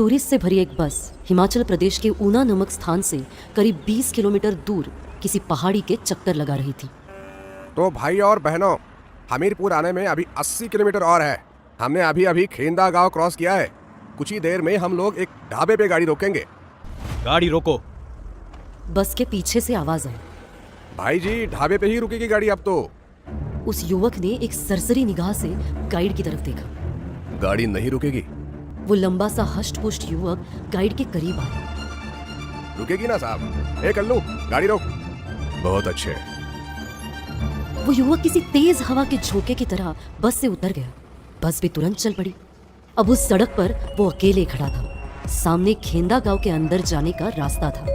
Tourist से भरी एक बस हिमाचल प्रदेश के ऊना नामक स्थान से करीब 20 किलोमीटर दूर किसी पहाड़ी के चक्कर लगा रही थी। तो भाई और बहनों, हमीरपुर आने में अभी 80 किलोमीटर और है। हमने अभी अभी खेंदा गांव क्रॉस किया है। कुछ ही देर में हम लोग एक ढाबे पे गाड़ी रोकेंगे। गाड़ी रोको। बस के पीछे से आवाज आई। भाई जी, ढाबे पे ही रुकेगी गाड़ी अब तो। उस युवक ने एक सरसरी निगाह से गाइड की तरफ देखा। गाड़ी नहीं रुकेगी। वो लंबा सा हष्ट-पुष्ट युवक गाइड के करीब आया। रुकेगी ना साहब? ए कल्लू, गाड़ी रोक। बहुत अच्छे। वो युवक किसी तेज हवा के झोंके की तरह बस से उतर गया। बस भी तुरंत चल पड़ी। अब उस सड़क पर वो अकेले खड़ा था। सामने खेंदा गांव के अंदर जाने का रास्ता था।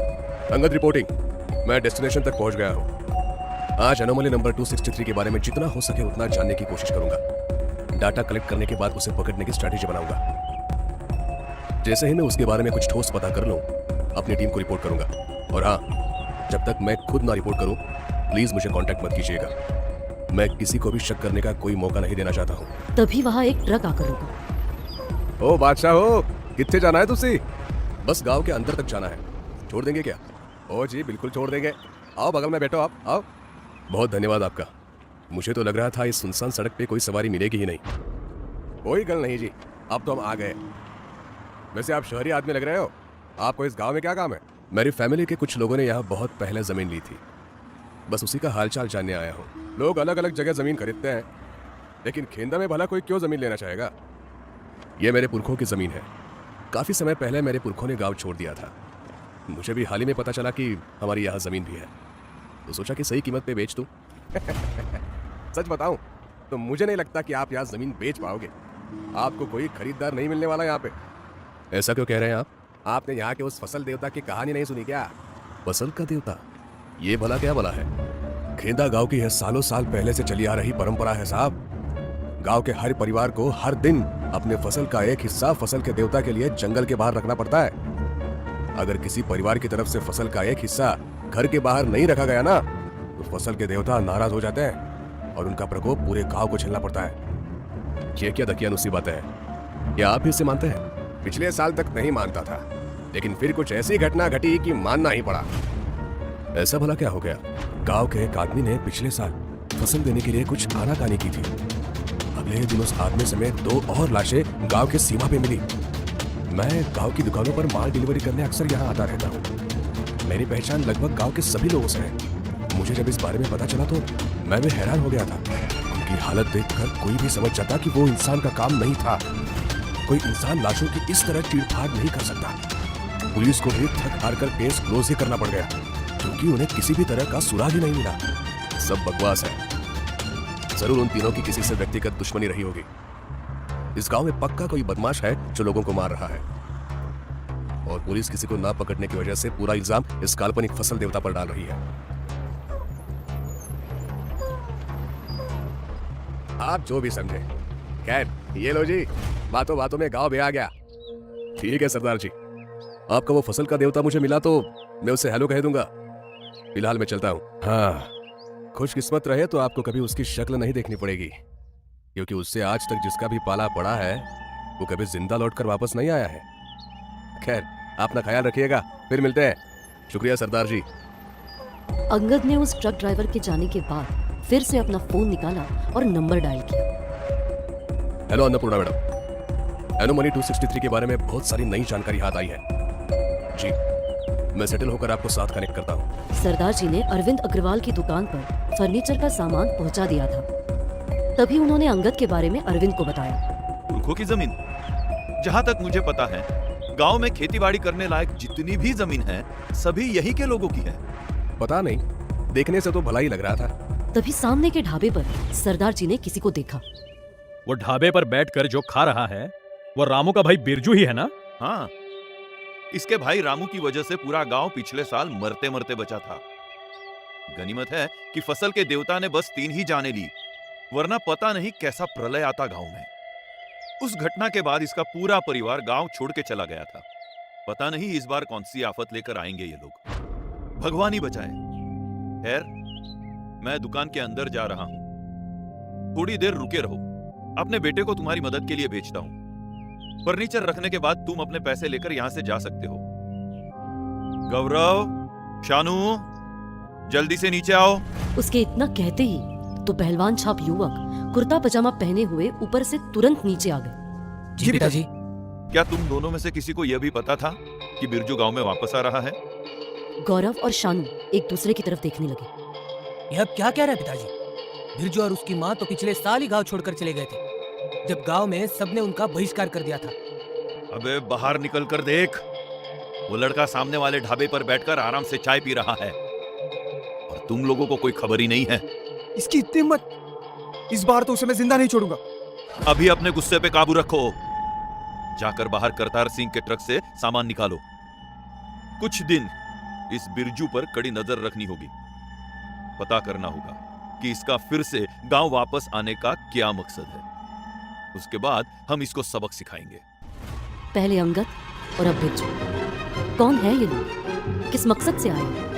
अंगद रिपोर्टिंग। मैं डेस्टिनेशन तक पहुंच गया हूँ। आज एनोमली नंबर 263 के बारे में जितना हो सके उतना जानने की कोशिश करूंगा। डाटा कलेक्ट करने के बाद उसे पकड़ने की स्ट्रैटेजी बनाऊंगा। जैसे ही मैं उसके बारे में कुछ ठोस पता कर लूं, अपनी टीम को रिपोर्ट करूंगा। और हाँ, जब तक मैं खुद ना रिपोर्ट करूं, प्लीज मुझे कांटेक्ट मत कीजिएगा। मैं किसी को भी शक करने का कोई मौका नहीं देना चाहता हूं। तभी वहां एक ट्रक आकर रुका। ओ बादशाह हो, कितने जाना है तुझसे? बस गांव के अंदर तक जाना है। छोड़ देंगे क्या? ओ जी, बिल्कुल छोड़ देंगे। आओ बगल में बैठो, आप आओ। बहुत धन्यवाद आपका। मुझे तो लग रहा था इस सुनसान सड़क पे कोई सवारी मिलेगी ही नहीं। कोई गल नहीं जी, अब तो हम आ गए। वैसे आप शहरी आदमी लग रहे हो। आपको इस गांव में क्या काम है? मेरी फैमिली के कुछ लोगों ने यहाँ बहुत पहले जमीन ली थी। बस उसी का हालचाल जानने आया हूँ। लोग अलग अलग जगह जमीन खरीदते हैं, लेकिन खेंदा में भला कोई क्यों जमीन लेना चाहेगा? ये मेरे पुरखों की जमीन है। काफी समय पहले मेरे पुरखों ने गांव छोड़ दिया था। मुझे भी हाल ही में पता चला कि हमारी यहाँ जमीन भी है, तो सोचा कि सही कीमत पे बेच दूं। सच बताऊं तो मुझे नहीं लगता कि आप यहाँ जमीन बेच पाओगे। आपको कोई खरीदार नहीं मिलने वाला यहाँ पे। ऐसा क्यों कह रहे हैं आप? आपने यहाँ के उस फसल देवता की कहानी नहीं सुनी क्या? फसल का देवता? ये भला क्या भला है? खेंदा गांव की है सालों साल पहले से चली आ रही परंपरा है साहब। गांव के हर परिवार को हर दिन अपने फसल का एक हिस्सा फसल के देवता के लिए जंगल के बाहर रखना पड़ता है। अगर किसी परिवार की तरफ से फसल का एक हिस्सा घर के बाहर नहीं रखा गया ना, तो फसल के देवता नाराज हो जाते हैं और उनका प्रकोप पूरे गांव को झेलना पड़ता है। ये क्या दकियानुसी बातें हैं? क्या आप भी इसे मानते हैं? पिछले साल तक नहीं मानता था, लेकिन फिर कुछ ऐसी घटना घटी कि मानना ही पड़ा। ऐसा भला क्या हो गया? गांव के एक आदमी ने पिछले साल फसल देने के लिए कुछ आनाकानी की थी। अगले दिन उस आदमी समेत 2 और लाशें गांव के सीमा पे मिली। मैं गांव की दुकानों पर माल डिलीवरी करने अक्सर यहाँ आता रहता हूँ। मेरी पहचान लगभग गांव के सभी लोगों से है। मुझे जब इस बारे में पता चला तो मैं भी हैरान हो गया था। उनकी हालत देखकर कोई भी समझ जाता कि वो इंसान का काम नहीं था। कोई इंसान लाशों की इस तरह चीरफाड़ नहीं कर सकता। पुलिस को भी थक हार कर केस क्लोज ही करना पड़ गया, क्योंकि उन्हें किसी भी तरह का सुराग ही नहीं मिला। सब बकवास है। जरूर उन तीनों की किसी से व्यक्तिगत दुश्मनी रही होगी। इस गांव में पक्का कोई बदमाश है जो लोगों को मार रहा है, और पुलिस किसी को ना पकड़ने की वजह से पूरा इल्जाम इस काल्पनिक फसल देवता पर डाल रही है। आप जो भी समझे। खैर, ये लो जी, बातों बातों में गांव भी आ गया। ठीक है सरदार जी, आपका वो फसल का देवता मुझे मिला तो मैं उससे हेलो कह दूंगा। फिलहाल मैं चलता हूँ। हाँ, खुशकिस्मत रहे तो आपको कभी उसकी शक्ल नहीं देखनी पड़ेगी, क्योंकि उससे आज तक जिसका भी पाला पड़ा है वो कभी जिंदा लौटकर वापस नहीं आया है। खैर, अपना ख्याल रखिएगा, फिर मिलते हैं। शुक्रिया सरदार जी। अंगद ने उस ट्रक ड्राइवर के जाने के बाद फिर से अपना फोन निकाला और नंबर डायल किया। हेलो अन्नपूर्णा मैडम, एनोमली 263 के बारे में बहुत सारी नई जानकारी हाथ आई है। जी, मैं सेटल होकर आपको साथ कनेक्ट करता हूँ। सरदार जी ने अरविंद अग्रवाल की दुकान पर फर्नीचर का सामान पहुंचा दिया था। तभी उन्होंने अंगद के बारे में अरविंद को बताया। पुरखों की जमीन, जहाँ तक मुझे पता है, गांव में खेतीबाड़ी करने लायक जितनी भी जमीन है, सभी यही के लोगों की है। पता नहीं, देखने से तो भला ही लग रहा था। तभी सामने के ढाबे पर सरदार जी ने किसी को देखा। वो ढाबे पर बैठकर जो खा रहा है वो रामू का भाई बिरजू ही है ना? हाँ, इसके भाई रामू की वजह से पूरा गांव पिछले साल मरते मरते बचा था। गनीमत है कि फसल के देवता ने बस 3 ही जाने ली, वरना पता नहीं कैसा प्रलय आता गांव में। उस घटना के बाद इसका पूरा परिवार गांव छोड़ के चला गया था। पता नहीं इस बार कौन सी आफत लेकर आएंगे ये लोग, भगवान ही बचाए। खैर, मैं दुकान के अंदर जा रहा हूं, थोड़ी देर रुके रहो। अपने बेटे को तुम्हारी मदद के लिए भेजता हूं। फर्नीचर रखने के बाद तुम अपने पैसे लेकर यहां से जा सकते हो। गौरव, शानू, जल्दी से नीचे आओ। उसके इतना कहते ही तो पहलवान छाप युवक कुर्ता पजामा पहने हुए ऊपर से तुरंत नीचे आ गए। जी पिताजी। क्या तुम दोनों में से किसी को यह भी पता था कि बिरजू गांव में वापस आ रहा है? गौरव और शानू एक दूसरे की तरफ देखने लगे। यह अब क्या कह रहा है पिताजी? बिरजू और उसकी माँ तो पिछले साल ही गांव छोड़कर चले गए थे, जब गांव में सबने उनका बहिष्कार कर दिया था। अबे बाहर निकल कर देख, वो लड़का सामने वाले ढाबे पर बैठकर आराम से चाय पी रहा है और तुम लोगों को कोई खबर ही नहीं है। इसकी इतनी हिम्मत! इस बार तो उसे मैं जिंदा नहीं छोड़ूंगा। अभी अपने गुस्से पे काबू रखो। जाकर बाहर करतार सिंह के ट्रक से सामान निकालो। कुछ दिन इस बिरजू पर कड़ी नजर रखनी होगी। पता करना होगा कि इसका फिर से गांव वापस आने का क्या मकसद है। उसके बाद हम इसको सबक सिखाएंगे। पहले अंगद और अब बिरजू। कौन है ये लोग? किस मकसद से आए?